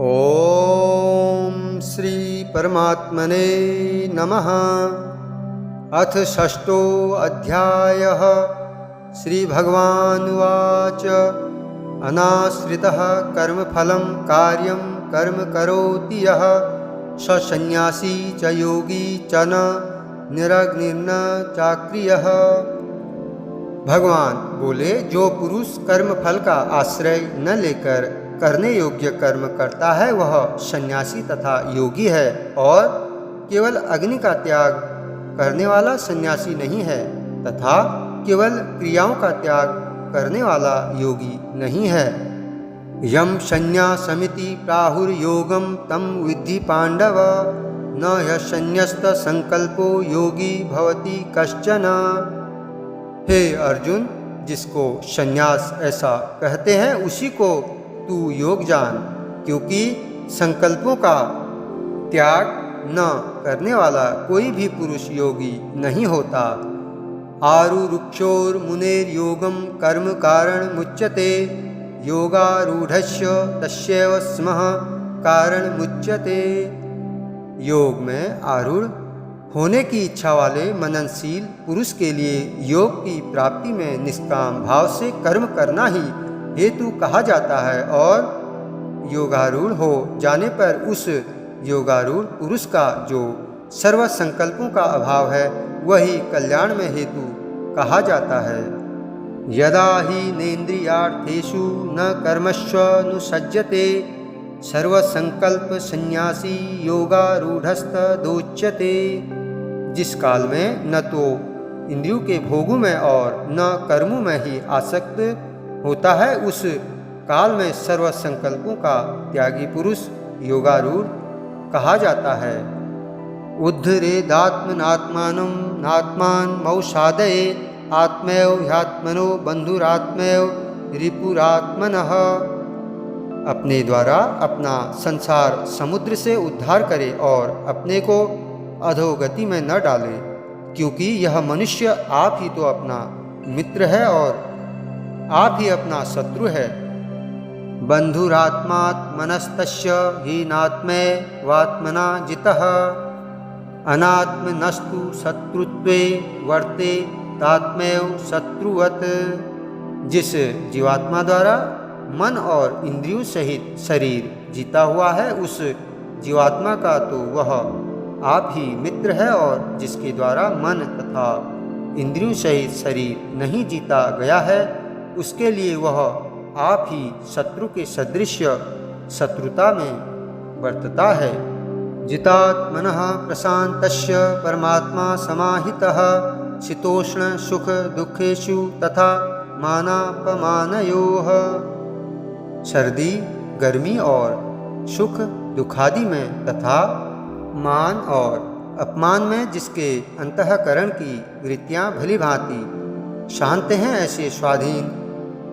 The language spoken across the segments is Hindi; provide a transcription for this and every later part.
ओम श्री परमात्मने नमः। अथ षष्ठो अध्यायः। श्री भगवानुवाच अनाश्रितः कर्मफलं कार्यं कर्म करोति यः स सन्न्यासी च योगी च न निरग्निर्न चाक्रियः। भगवान बोले, जो पुरुष कर्मफल का आश्रय न लेकर करने योग्य कर्म करता है वह सन्यासी तथा योगी है, और केवल अग्नि का त्याग करने वाला सन्यासी नहीं है तथा केवल क्रियाओं का त्याग करने वाला योगी नहीं है। यम संन्यासमिति प्राहुर्योगम तम विद्धि पांडव न ह्यसन्न्यस्त संकल्पो योगी भवति कश्चन। हे अर्जुन, जिसको संन्यास ऐसा कहते हैं उसी को तू योग जान, क्योंकि संकल्पों का त्याग न करने वाला कोई भी पुरुष योगी नहीं होता। आरुरुक्षोर मुनेर योगम कर्म कारण मुच्यते योगारूढ़स्य तस्यैव स्मः कारण मुच्यते। योग में आरूढ़ होने की इच्छा वाले मननशील पुरुष के लिए योग की प्राप्ति में निष्काम भाव से कर्म करना ही हेतु कहा जाता है, और योगारूढ़ हो जाने पर उस योगारूढ़ पुरुष का जो सर्व संकल्पों का अभाव है वही कल्याण में हेतु कहा जाता है। यदा ही नेन्द्रियार्थेषु न कर्मस्वनुसज्जते सर्वसंकल्प सन्यासी योगारूढ़स्तदोच्यते। जिस काल में न तो इंद्रियों के भोगों में और न कर्मों में ही आसक्त होता है उस काल में सर्व संकल्पों का त्यागी पुरुष योगारूढ़ कहा जाता है। उद्धरेदात्मनात्मानं नात्मान मौसादये आत्मैव ह्यात्मनो बंधुरात्मैव रिपुरात्मनः। अपने द्वारा अपना संसार समुद्र से उद्धार करे और अपने को अधोगति में न डाले, क्योंकि यह मनुष्य आप ही तो अपना मित्र है और आप ही अपना शत्रु है। बंधुरात्मात्मनस्तस्य हीनात्मैवात्मना जितः अनात्मनस्तु शत्रुत्वे वर्ते तात्मैव शत्रुवत्। जिस जीवात्मा द्वारा मन और इंद्रियों सहित शरीर जीता हुआ है उस जीवात्मा का तो वह आप ही मित्र है, और जिसके द्वारा मन तथा इंद्रियों सहित शरीर नहीं जीता गया है उसके लिए वह आप ही शत्रु के सदृश शत्रुता में वर्तता है। जितात्मनः प्रशान्तस्य परमात्मा समाहितः शीतोष्ण सुख दुखेषु तथा मानापमानयोः। सर्दी गर्मी और सुख दुखादि में तथा मान और अपमान में जिसके अंतःकरण की वृत्तियां भली भांति शांत हैं, ऐसे स्वाधीन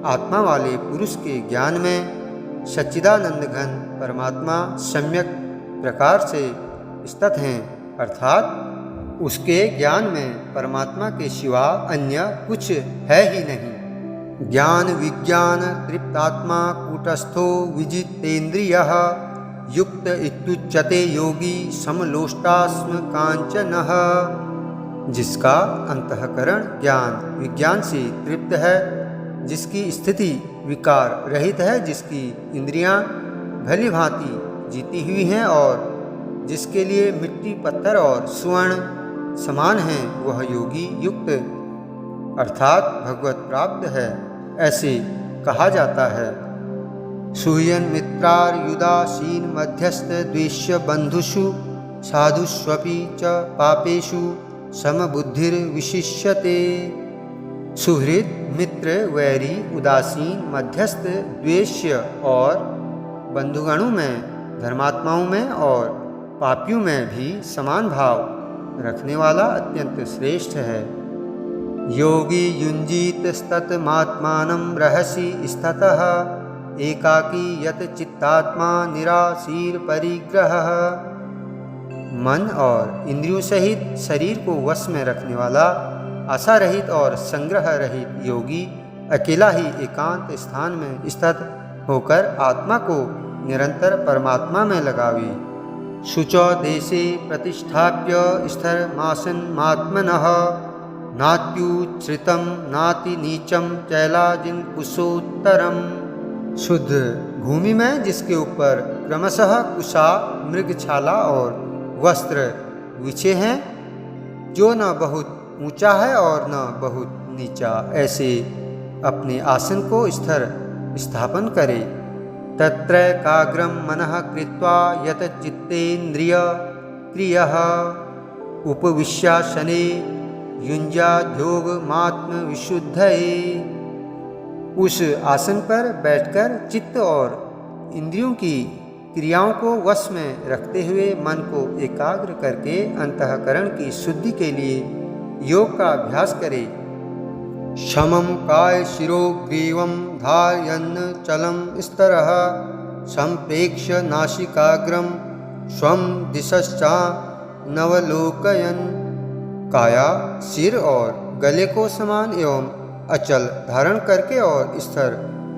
आत्मा वाले पुरुष के ज्ञान में सच्चिदानंद घन परमात्मा सम्यक प्रकार से स्थित हैं, अर्थात उसके ज्ञान में परमात्मा के सिवा अन्य कुछ है ही नहीं। ज्ञान विज्ञान तृप्तात्मा कूटस्थो विजितेन्द्रियः युक्त इत्युच्यते योगी समलोष्टास्म कांचनः। जिसका अंतःकरण ज्ञान विज्ञान से तृप्त है, जिसकी स्थिति विकार रहित है, जिसकी इंद्रियां भली भांति जीती हुई हैं और जिसके लिए मिट्टी पत्थर और स्वर्ण समान हैं, वह योगी युक्त अर्थात भगवत प्राप्त है, ऐसे कहा जाता है। सूयन मित्रार्युदासीन मध्यस्थ द्वेष्य बंधुषु साधुष्वपि च पापेषु समबुद्धिर्विशिष्यते। सुहृद मित्र वैरी उदासीन मध्यस्थ द्वेष्य और बंधुगणों में धर्मात्माओं में और पापियों में भी समान भाव रखने वाला अत्यंत श्रेष्ठ है। योगी युंजीत स्ततमात्मानं रहसि स्थितः एकाकी यत चित्तात्मा निराशीर परिग्रहः। मन और इंद्रियों सहित शरीर को वश में रखने वाला आशा रहित और संग्रह रहित योगी अकेला ही एकांत स्थान में स्थित होकर आत्मा को निरंतर परमात्मा में लगावे। शुचौ देशे प्रतिष्ठाप्य स्थिरमासन्मात्मनः नात्युच्छ्रितं नाति नीचम चैलाजिन कुशोत्तरम। शुद्ध भूमि में जिसके ऊपर क्रमशः कुशा, मृगछाला और वस्त्र बिछे हैं, जो न बहुत ऊंचा है और न बहुत नीचा, ऐसे अपने आसन को स्थिर स्थापन करे। तत्रैकाग्रं मनः कृत्वा यत चित्तेन्द्रिय क्रियः उपविश्यासने युञ्जाद्योगमात्म विशुद्धये। उस आसन पर बैठकर चित्त और इंद्रियों की क्रियाओं को वश में रखते हुए मन को एकाग्र करके अंतःकरण की शुद्धि के लिए योग का अभ्यास करे। समं काय शिरो ग्रीवं धारयन् चलं स्तरः संप्रेक्ष्य नासिकाग्रं स्वं दिशश्चा नवलोकयन्। काया, सिर और गले को समान एवं अचल धारण करके और स्थिर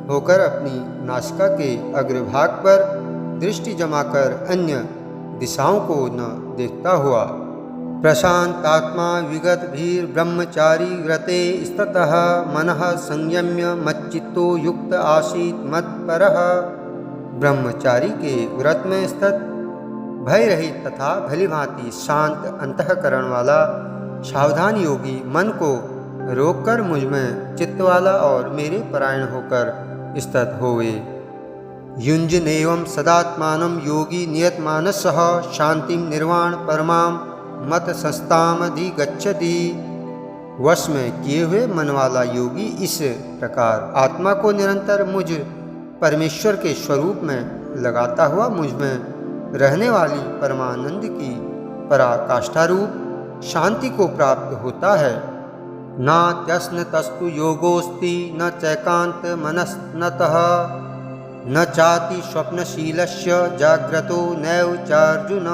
होकर अपनी नासिका के अग्रभाग पर दृष्टि जमाकर अन्य दिशाओं को न देखता हुआ प्रशांतात्मा विगत भीर ब्रह्मचारी व्रते स्थितः मनः संयम्य मच्चित्तो युक्त आसीत मत्परः। ब्रह्मचारी के व्रत में स्थित भय रहित तथा भलीभांति शांत अंतःकरण वाला सावधान योगी मन को रोककर मुझ में चित्त वाला और मेरे परायण होकर स्थित होवे। युञ्जनेवं सदात्मानं योगी नियतमानसः शांतिं निर्वाण परमां मत संस्थामधिगच्छति। वश में किए हुए मन वाला योगी इस प्रकार आत्मा को निरंतर मुझ परमेश्वर के स्वरूप में लगाता हुआ मुझ में रहने वाली परमानंद की पराकाष्ठा रूप शांति को प्राप्त होता है। नात्यस्न तस्तु योगोस्ति न चैकांत मनस्तः न चाति स्वप्नशीलस्य जाग्रतो नैव चार्जुन।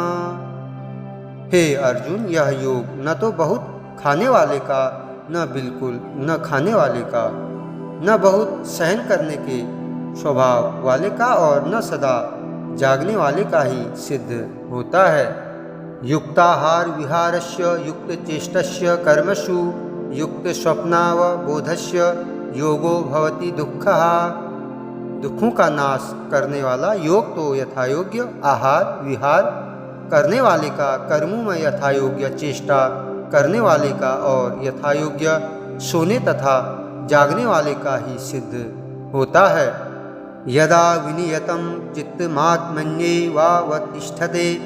हे अर्जुन, यह योग न तो बहुत खाने वाले का, न बिल्कुल न खाने वाले का, न बहुत सहन करने के स्वभाव वाले का और न सदा जागने वाले का ही सिद्ध होता है। युक्ताहार विहारस्य युक्त चेष्टस्य कर्मसु युक्त स्वप्नावबोधस्य योगो भवति दुःखः। दुखों का नाश करने वाला योग तो यथायोग्य आहार विहार करने वाले का, कर्मों में यथायोग्य चेष्टा करने वाले का और यथायोग्य सोने तथा जागने वाले का ही सिद्ध होता है। यदा विनियतं चित्तमात्मन्येवावतिष्ठते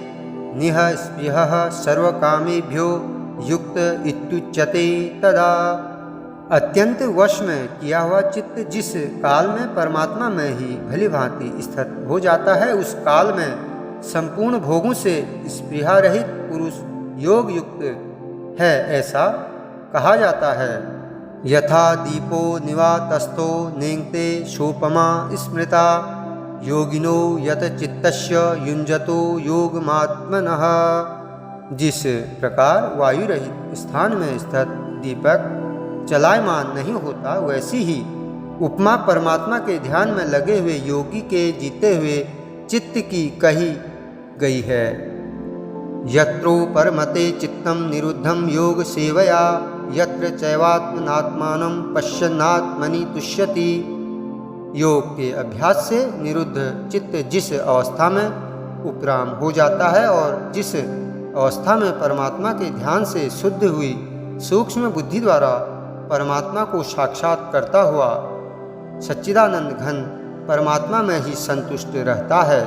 निःस्पृहः सर्वकामेभ्यो युक्त इत्युच्यते तदा। अत्यंत वश में किया हुआ चित्त जिस काल में परमात्मा में ही भली भांति स्थित हो जाता है, उस काल में संपूर्ण भोगों से स्पृहा रहित पुरुष योग युक्त है, ऐसा कहा जाता है। यथा दीपो निवातस्थो नेङ्क्ते सोपमा स्मृता योगिनो यत चित्तस्य युञ्जतो योगमात्मनः। जिस प्रकार वायु रहित स्थान में स्थित दीपक चलायमान नहीं होता, वैसी ही उपमा परमात्मा के ध्यान में लगे हुए योगी के जीते हुए चित्त की कही गई है। यत्रो परमते चित्तं निरुद्धं योग सेवया यत्र चैवात्मनात्मानं पश्यन्नात्मनि तुष्यति। योग के अभ्यास से निरुद्ध चित्त जिस अवस्था में उपराम हो जाता है और जिस अवस्था में परमात्मा के ध्यान से शुद्ध हुई सूक्ष्म बुद्धि द्वारा परमात्मा को साक्षात करता हुआ सच्चिदानंद घन परमात्मा में ही संतुष्ट रहता है।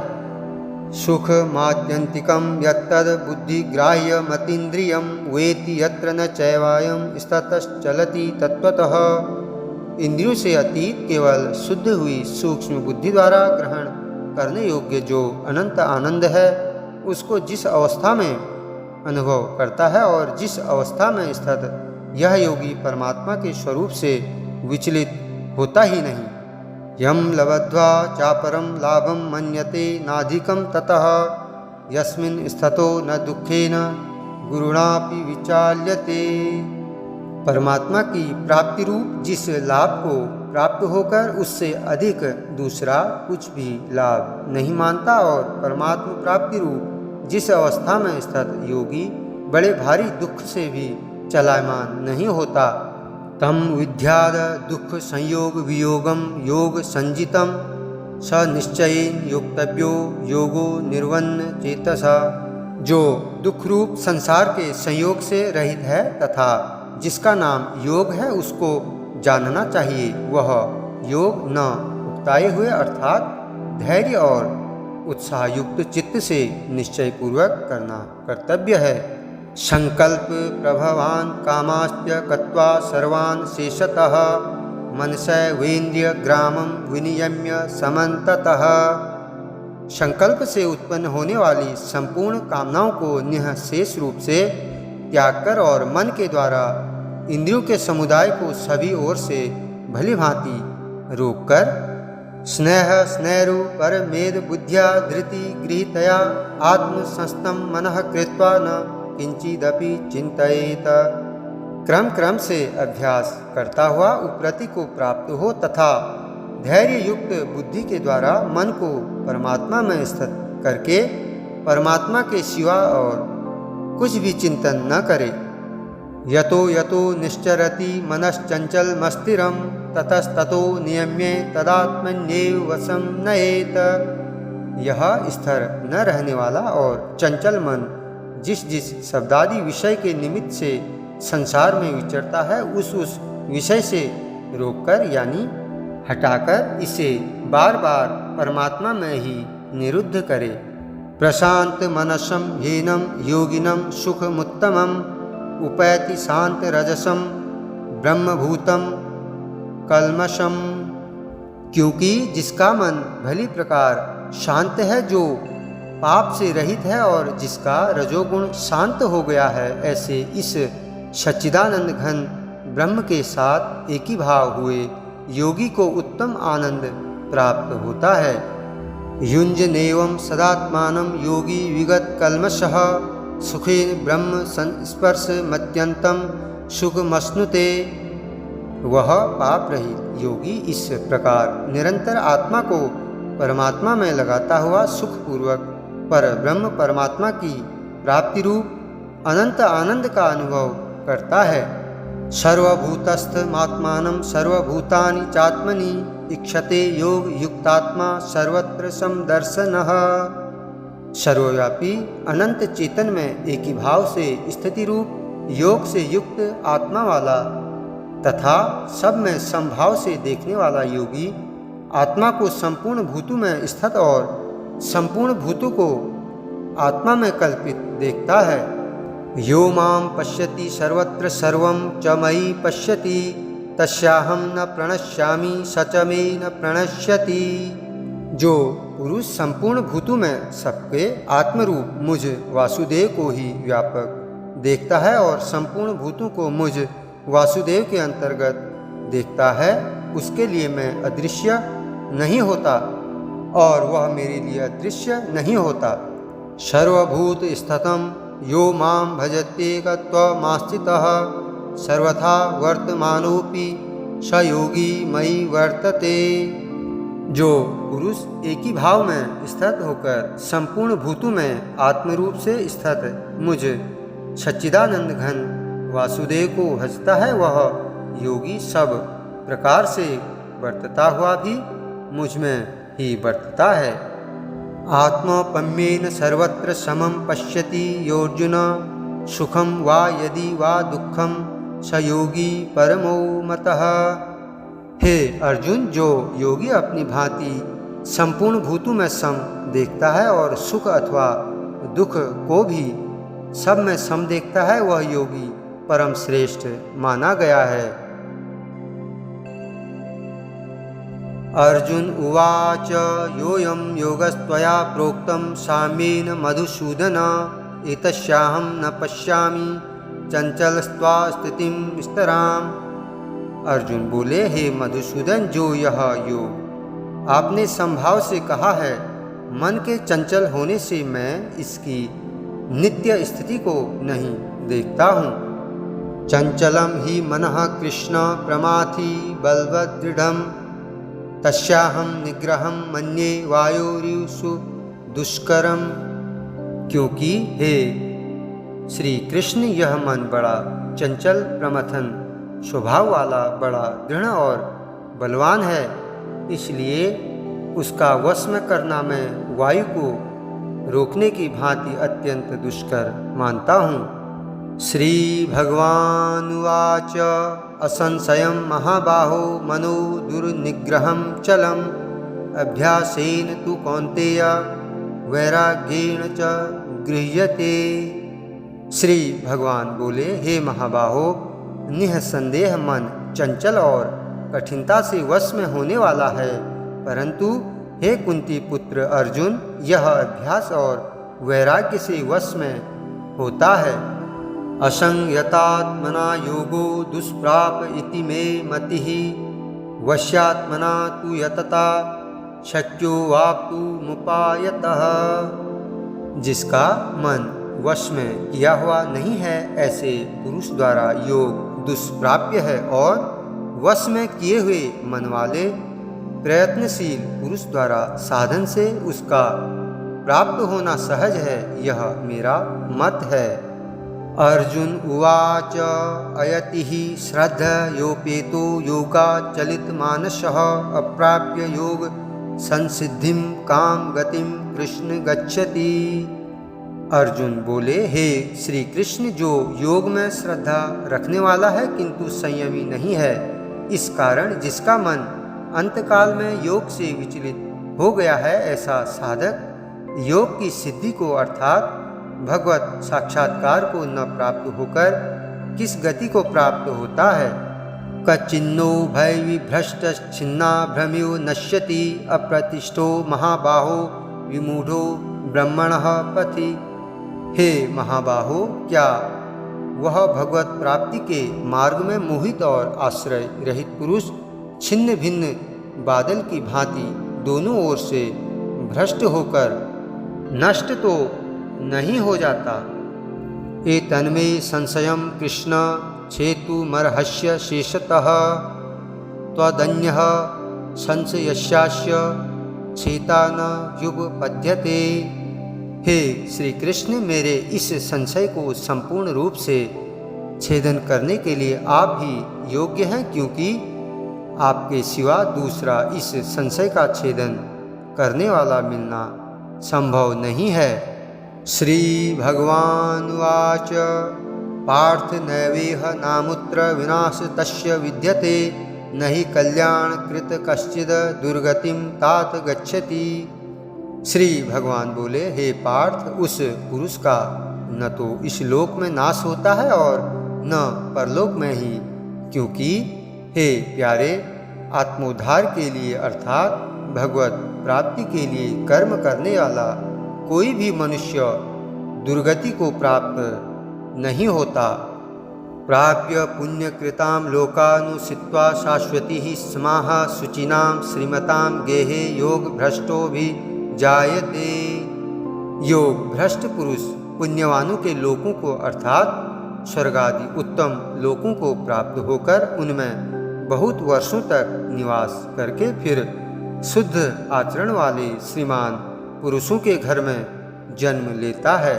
सुख मात्यंतिकम यत्तद बुद्धिग्राह्य मतीन्द्रियम वेति यत्र न चैवायम स्ततश्चलति तत्वतः। इंद्रियों से अतीत केवल शुद्ध हुई सूक्ष्म बुद्धि द्वारा ग्रहण करने योग्य जो अनंत आनंद है, उसको जिस अवस्था में अनुभव करता है और जिस अवस्था में स्थित यह योगी परमात्मा के स्वरूप से विचलित होता ही नहीं। यम लब्ध्वा चापरम लाभम मन्यते नाधिकम ततः यस्मिन् स्थितो न दुखेन गुरुणापि विचाल्यते। परमात्मा की प्राप्ति रूप जिस लाभ को प्राप्त होकर उससे अधिक दूसरा कुछ भी लाभ नहीं मानता और परमात्म प्राप्ति रूप जिस अवस्था में स्थित योगी बड़े भारी दुख से भी चलायमान नहीं होता, तम विद्याद दुख संयोग वियोगम योग संजितम स निश्चयेन योक्तव्यो योगो निर्वन्न चेतसा। जो दुख रूप संसार के संयोग से रहित है तथा जिसका नाम योग है उसको जानना चाहिए। वह योग न उकताए हुए अर्थात धैर्य और उत्साहयुक्त चित्त से निश्चय पूर्वक करना कर्तव्य है। संकल्प प्रभवान कामास्त्य कत्वा सर्वान् शेषतः मनसै वेन्द्रिय ग्रामं विनियम्य समन्ततः। संकल्प से उत्पन्न होने वाली संपूर्ण कामनाओं को निःशेष रूप से त्याग कर और मन के द्वारा इंद्रियों के समुदाय को सभी ओर से भली भांति रोककर स्नेह स्नेरु परमेद बुद्ध्या धृति गृहीतया आत्मसंस्थं मनः कृत्वा न किंचिदपि चिंतयेत। क्रम क्रम से अभ्यास करता हुआ उपरति को प्राप्त हो तथा धैर्य युक्त बुद्धि के द्वारा मन को परमात्मा में स्थित करके परमात्मा के सिवा और कुछ भी चिंतन न करे। यतो यतो निश्चरति मनश्चंचल मस्तिरम ततस्ततो नियम्ये तदात्मन्येव वशं नयेत। यह स्थिर न रहने वाला और चंचल मन जिस जिस शब्दादि विषय के निमित्त से संसार में विचरता है उस विषय से रोककर यानी हटाकर इसे बार बार परमात्मा में ही निरुद्ध करे। प्रशांत मनसम हीनम योगिनम सुखमुत्तमम उपैति शांत रजसम ब्रह्मभूतम कल्मषम। क्योंकि जिसका मन भली प्रकार शांत है, जो पाप से रहित है और जिसका रजोगुण शांत हो गया है, ऐसे इस सच्चिदानंद घन ब्रह्म के साथ एकीभाव हुए योगी को उत्तम आनंद प्राप्त होता है। युञ्जनेवं सदात्मानं योगी विगत कल्मषः सुखेन ब्रह्म संस्पर्श मत्यंतम सुखमश्नुते। वह पाप रहित योगी इस प्रकार निरंतर आत्मा को परमात्मा में लगाता हुआ सुखपूर्वक पर ब्रह्म परमात्मा की प्राप्ति रूप अनंत आनंद का अनुभव करता है। सर्वभूतस्थमात्मानं सर्वभूतानि चात्मनि इक्षते योग युक्तात्मा सर्वत्र समदर्शनः। सर्वव्यापी अनंत चेतन में एक ही भाव से स्थिति रूप योग से युक्त आत्मा वाला तथा सब में समभाव से देखने वाला योगी आत्मा को संपूर्ण भूतों में स्थित और संपूर्ण भूतों को आत्मा में कल्पित देखता है। यो माम पश्यति सर्वत्र सर्वं च मयि पश्यति तस्याहं न प्रणश्यामि स च मे न प्रणश्यति। जो पुरुष संपूर्ण भूतों में सबके आत्मरूप मुझ वासुदेव को ही व्यापक देखता है और संपूर्ण भूतों को मुझ वासुदेव के अंतर्गत देखता है, उसके लिए मैं अदृश्य नहीं होता और वह मेरे लिए अदृश्य नहीं होता। सर्वभूत स्थितं यो मां भजत्येकत्वमास्थितः सर्वथा वर्तमानोऽपि स योगी मयि वर्तते। जो पुरुष एक ही भाव में स्थित होकर संपूर्ण भूतों में आत्मरूप से स्थित मुझ सच्चिदानंद घन वासुदेव को भजता है, वह योगी सब प्रकार से वर्तता हुआ भी मुझ में ही वर्तता है। आत्मपम्येन सर्वत्र समं पश्यति योऽर्जुन सुखम वा यदि वा दुखम स योगी परमो मतः। हे अर्जुन, जो योगी अपनी भांति संपूर्ण भूतों में सम देखता है और सुख अथवा दुख को भी सब में सम देखता है, वह योगी परम श्रेष्ठ माना गया है। अर्जुन उवाच योऽयं योगस्त्वया प्रोक्तं साम्येन मधुसूदन एतस्याहं न पश्यामि चंचलस्त्वा स्थितिं विस्तराम। अर्जुन बोले, हे मधुसूदन, जो यह योग आपने संभाव से कहा है, मन के चंचल होने से मैं इसकी नित्य स्थिति को नहीं देखता हूँ। चंचलम ही मनः कृष्ण प्रमाथि बलवदृढ़ तस्याहं निग्रहं मन्ये वायोरिषु दुष्करम। क्योंकि हे श्री कृष्ण, यह मन बड़ा चंचल प्रमथन स्वभाव वाला, बड़ा दृढ़ और बलवान है, इसलिए उसका वश में करना मैं वायु को रोकने की भांति अत्यंत दुष्कर मानता हूँ। श्री भगवानुवाच असंशयं महाबाहो मनो दुर्निग्रहं चलम् अभ्यासेन तु कौन्तेय वैराग्येण च गृह्यते। श्री भगवान बोले, हे महाबाहो, निःसंदेह मन चंचल और कठिनता से वश में होने वाला है, परंतु हे कुंती पुत्र अर्जुन, यह अभ्यास और वैराग्य से वश में होता है। असंयतात्मना योगो दुष्प्राप इति मे मतिः वश्यात्मना तु यतता शक्यो वाप्तुमुपायतः। जिसका मन वश में किया हुआ नहीं है, ऐसे पुरुष द्वारा योग दुष्प्राप्य है, और वश में किए हुए मन वाले प्रयत्नशील पुरुष द्वारा साधन से उसका प्राप्त होना सहज है, यह मेरा मत है। अर्जुन उवाच अयति हि श्रद्धयोपेतो योगाचलितमानसः अप्राप्य योग संसिद्धिं काम गतिं कृष्ण गच्छति। अर्जुन बोले, हे श्री कृष्ण, जो योग में श्रद्धा रखने वाला है किंतु संयमी नहीं है, इस कारण जिसका मन अंतकाल में योग से विचलित हो गया है, ऐसा साधक योग की सिद्धि को अर्थात भगवत साक्षात्कार को न प्राप्त होकर किस गति को प्राप्त होता है। कचिन्नो भय विभ्रष्ट छिन्ना भ्रम्यो नश्यति अप्रतिष्ठो महाबाहो विमूढ़ो ब्रह्मणः पथि। हे महाबाहो, क्या वह भगवत प्राप्ति के मार्ग में मोहित और आश्रय रहित पुरुष छिन्न भिन्न बादल की भांति दोनों ओर से भ्रष्ट होकर नष्ट तो नहीं हो जाता। एतन्मे संशयं कृष्ण छेतुमर्हस्य शेषतः त्वदन्यः संशयस्यास्य छेता न युगपद्यते। हे श्री कृष्ण, मेरे इस संशय को संपूर्ण रूप से छेदन करने के लिए आप ही योग्य हैं, क्योंकि आपके सिवा दूसरा इस संशय का छेदन करने वाला मिलना संभव नहीं है। श्री भगवानुवाच पार्थ नैवेह नामुत्र विनाश तस्य विद्यते न हि कल्याण कृत कश्चिद दुर्गतिम तात गच्छति। श्री भगवान बोले, हे पार्थ, उस पुरुष का न तो इस लोक में नाश होता है और न परलोक में ही, क्योंकि हे प्यारे, आत्मोद्धार के लिए अर्थात भगवत प्राप्ति के लिए कर्म करने वाला कोई भी मनुष्य दुर्गति को प्राप्त नहीं होता। प्राप्य पुण्यकृतां लोकानुसित्वा शाश्वती ही समाह शुचिनां श्रीमतां गेहे योग भ्रष्टो भी जायते। योग भ्रष्ट पुरुष पुण्यवानों के लोकों को अर्थात स्वर्ग आदि उत्तम लोकों को प्राप्त होकर उनमें बहुत वर्षों तक निवास करके फिर शुद्ध आचरण वाले श्रीमान पुरुषों के घर में जन्म लेता है।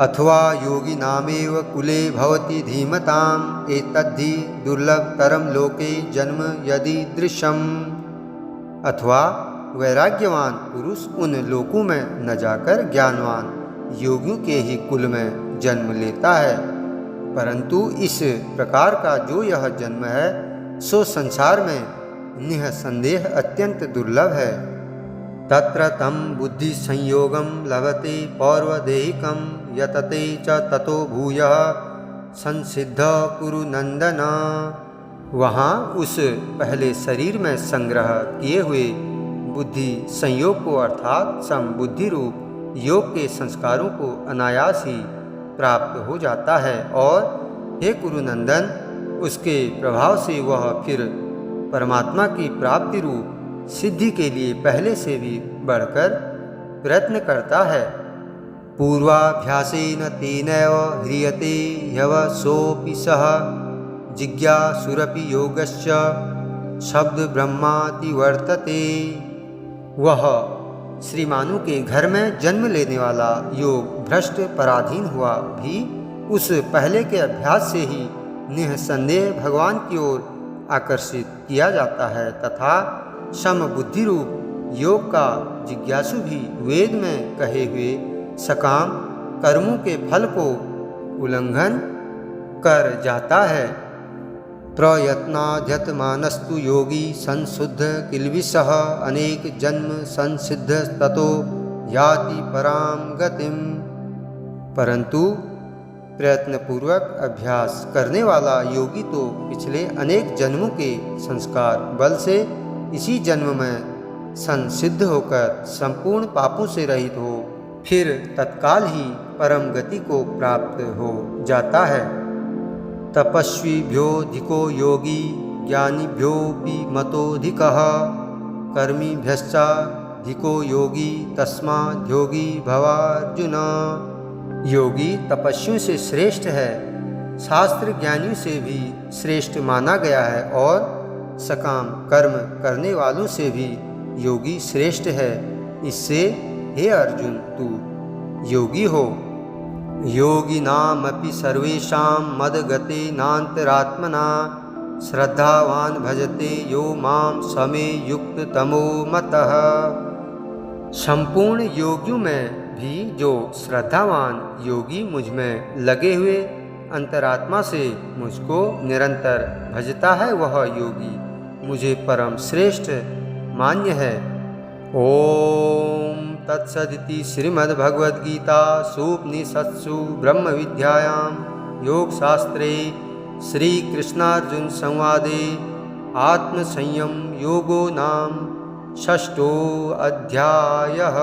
अथवा योगी नामेव कुले भवति धीमताम् एतद्धि दुर्लभतरम लोके जन्म यदि दृश्यम। अथवा वैराग्यवान पुरुष उन लोकों में न जाकर ज्ञानवान योगियों के ही कुल में जन्म लेता है, परंतु इस प्रकार का जो यह जन्म है सो संसार में निःसंदेह अत्यंत दुर्लभ है। तत्र तं बुद्धि संयोगम लभते पौर्वदेहिकं यतते च ततो भूयः संसिद्ध कुरु नंदन। वहाँ उस पहले शरीर में संग्रह किए हुए बुद्धि संयोग को अर्थात समबुद्धि रूप योग के संस्कारों को अनायास ही प्राप्त हो जाता है, और हे कुरुनंदन, उसके प्रभाव से वह फिर परमात्मा की प्राप्ति रूप सिद्धि के लिए पहले से भी बढ़कर प्रयत्न करता है। पूर्वाभ्यासेन तेनैव ह्रियते ह्यवसोऽपि सः जिज्ञासुरपि योगस्य शब्द ब्रह्माति वर्तते। वह श्रीमानु के घर में जन्म लेने वाला योग भ्रष्ट पराधीन हुआ भी उस पहले के अभ्यास से ही निःसंदेह भगवान की ओर आकर्षित किया जाता है तथा सम बुद्धि रूप योग का जिज्ञासु भी वेद में कहे हुए सकाम कर्मों के फल को उल्लंघन कर जाता है। प्रयत्नाध्यतमानस्तु योगी संशुद्ध किल्बिषः अनेक जन्म संसिद्ध ततो याति परां गतिम। परंतु प्रयत्नपूर्वक अभ्यास करने वाला योगी तो पिछले अनेक जन्मों के संस्कार बल से इसी जन्म में संसिद्ध होकर संपूर्ण पापों से रहित हो फिर तत्काल ही परम गति को प्राप्त हो जाता है। तपस्वीभ्योऽधिको योगी ज्ञानिभ्योऽपि मतोऽधिकः कर्मिभ्यश्चाधिको योगी तस्माद्योगी भवार्जुन। योगी तपस्वियों से श्रेष्ठ है, शास्त्र ज्ञानियों से भी श्रेष्ठ माना गया है और सकाम कर्म करने वालों से भी योगी श्रेष्ठ है। इससे हे अर्जुन तू योगी हो। योगिनामपि सर्वेषां मद्गतेनान्तरात्मना श्रद्धावान् भजते यो मां समे युक्ततमो मतः। संपूर्ण योगियों में भी जो श्रद्धावान योगी मुझ में लगे हुए अंतरात्मा से मुझको निरंतर भजता है वह योगी मुझे परम श्रेष्ठ मान्य है। ओम तत्सदिति श्रीमद्भगवद्गीतासूपनिषत्सु ब्रह्म विद्यायां योगशास्त्रे श्रीकृष्णार्जुन संवादे आत्मसंयम योगो नाम 6ठो अध्यायः।